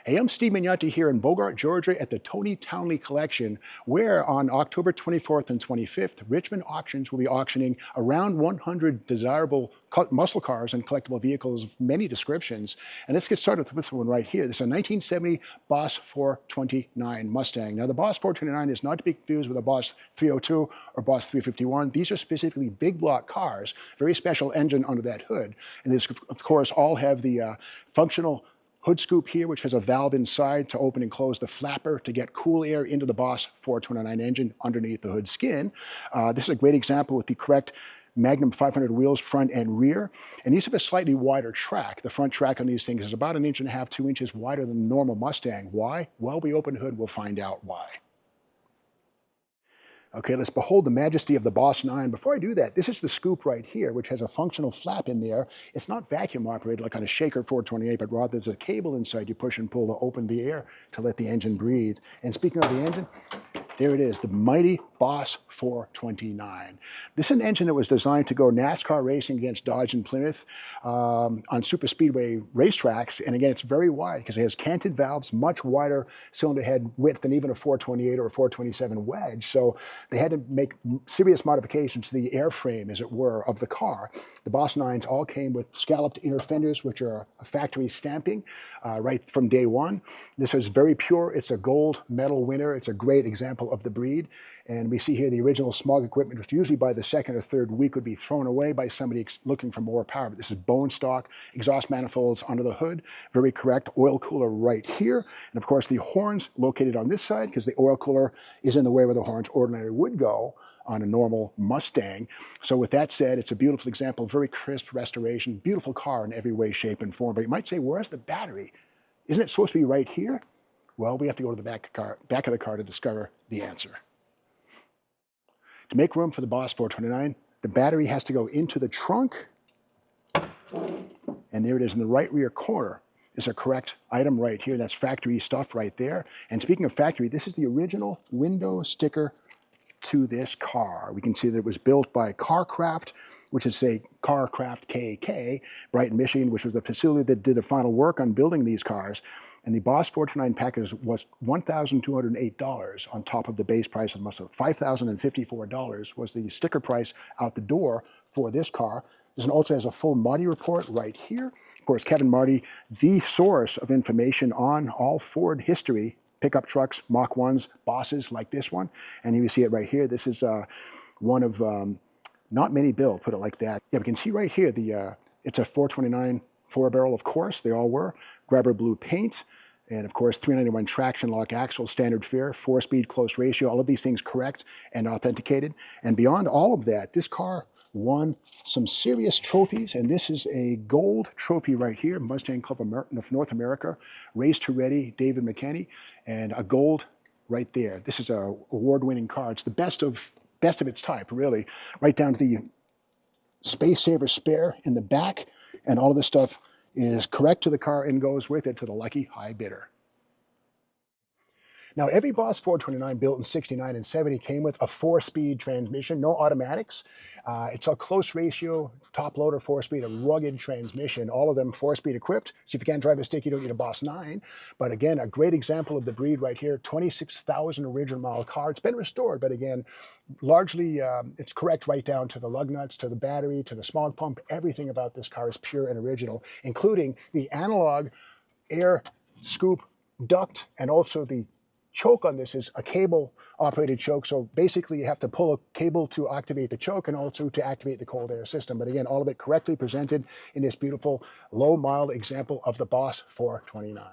Hey, I'm Steve Magnante here in Bogart, Georgia at the Tony Townley Collection, where on October 24th and 25th, Richmond Auctions will be auctioning around 100 desirable muscle cars and collectible vehicles of many descriptions. And let's get started with this one right here. This is a 1970 Boss 429 Mustang. Now, the Boss 429 is not to be confused with a Boss 302 or Boss 351. These are specifically big block cars, very special engine under that hood. And these, of course, all have the functional hood scoop here, which has a valve inside to open and close the flapper to get cool air into the Boss 429 engine underneath the hood skin. This is a great example with the correct Magnum 500 wheels, front and rear. And these have a slightly wider track. The front track on these things is about 1.5 inches, 2 inches wider than the normal Mustang. Why? Well, we open the hood, we'll find out why. Okay, let's behold the majesty of the Boss 9. Before I do that, this is the scoop right here, which has a functional flap in there. It's not vacuum operated like on a Shaker 428, but rather there's a cable inside you push and pull to open the air to let the engine breathe. And speaking of the engine, there it is, the mighty Boss 429. This is an engine that was designed to go NASCAR racing against Dodge and Plymouth on super speedway racetracks. And again, it's very wide because it has canted valves, much wider cylinder head width than even a 428 or a 427 wedge. So they had to make serious modifications to the airframe, as it were, of the car. The Boss 9s all came with scalloped inner fenders, which are a factory stamping right from day one. This is very pure. It's a gold medal winner. It's a great example of the breed. And we see here the original smog equipment, which usually by the second or third week would be thrown away by somebody looking for more power. But this is bone stock, exhaust manifolds under the hood, very correct, oil cooler right here. And of course the horns located on this side because the oil cooler is in the way where the horns ordinarily would go on a normal Mustang. So with that said, it's a beautiful example, very crisp restoration, beautiful car in every way, shape, and form. But you might say, where's the battery? Isn't it supposed to be right here? Well, we have to go to the back of the car to discover the answer. To make room for the Boss 429, the battery has to go into the trunk, and there it is in the right rear corner. Is a correct item right here. That's factory stuff right there. And speaking of factory, this is the original window sticker to this car. We can see that it was built by Kar Kraft, which is say Kar Kraft KK, Brighton, Michigan, which was the facility that did the final work on building these cars. And the Boss 429 package was $1,208 on top of the base price of the Mustang. $5,054 was the sticker price out the door for this car. This also has a full Marti report right here. Of course, Kevin Marti, the source of information on all Ford history, pickup trucks, Mach 1s, Bosses like this one. And you see it right here. This is one of not many built, put it like that. Yeah, we can see right here, it's a 429 four-barrel, of course, they all were. Grabber blue paint, and of course, 391 traction-lok axle, standard fare, 4-speed close ratio, all of these things correct and authenticated. And beyond all of that, this car won some serious trophies, and this is a gold trophy right here, Mustang Club of North America, Race to Ready, David McKinney, and a gold right there. This is a award-winning car. It's the best of its type, really, right down to the space saver spare in the back, and all of this stuff is correct to the car and goes with it to the lucky high bidder. Now, every Boss 429 built in 69 and 70 came with a 4-speed transmission, no automatics. It's a close ratio, top loader 4-speed, a rugged transmission, all of them 4-speed equipped. So if you can't drive a stick, you don't need a Boss 9. But again, a great example of the breed right here, 26,000 original mile car. It's been restored, but again, largely it's correct right down to the lug nuts, to the battery, to the smog pump. Everything about this car is pure and original, including the analog air scoop duct, and also the choke on this is a cable operated choke. So basically you have to pull a cable to activate the choke and also to activate the cold air system. But again, all of it correctly presented in this beautiful low mile example of the Boss 429.